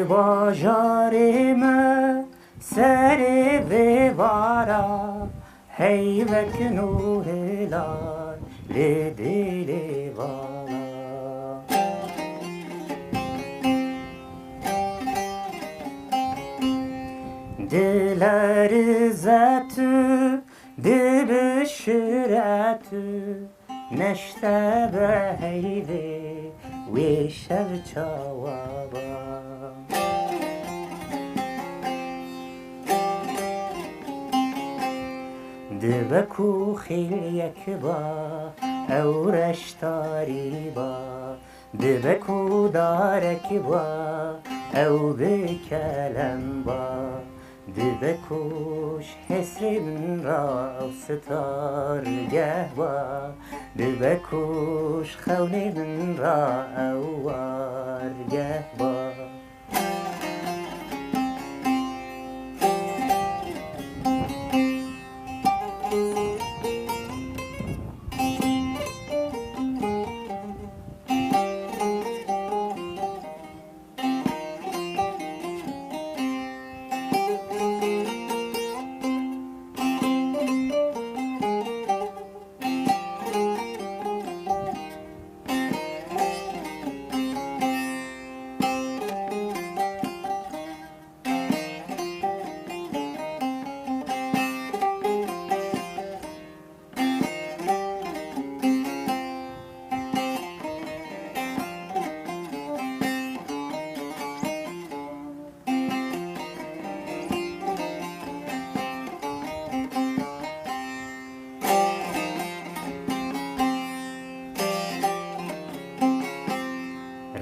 باجاری ما سر ویوارا هیوک نور لال دل والا دلر زتو دل شرتو نشته به هیوی وی شب چاوابا دبکو خیل یک با او رشتاری با دبکو دارک با او بکلم با دبکوش حسرین را ستارگه با دبکوش خونین را اوارگه با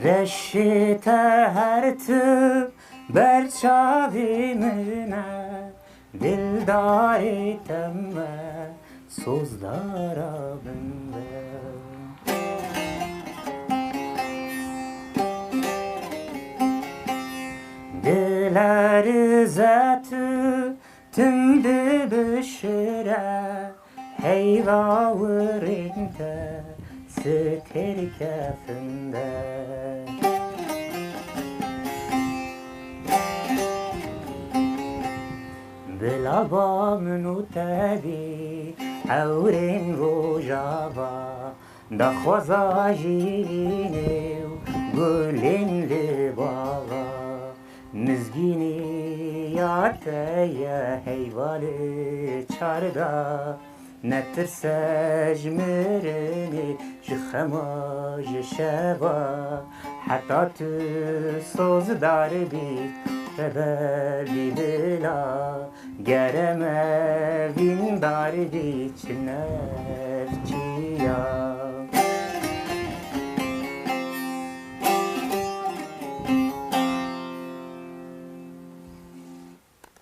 رشت هر تو بر چاوی منه دلداری تمه سوزدارا بنده دلر زتو تمده بشره هیوا ورینته ستر کفنده بلا با منو تبی اورین روژاوا دخوازا جینه و گلین لباوا نزگینی یاته یه حیوال چاردا نترسج مرنی جخما جشوا حتی تو سوز دار بی ببری بلا گرم وین دار بی چنف چیا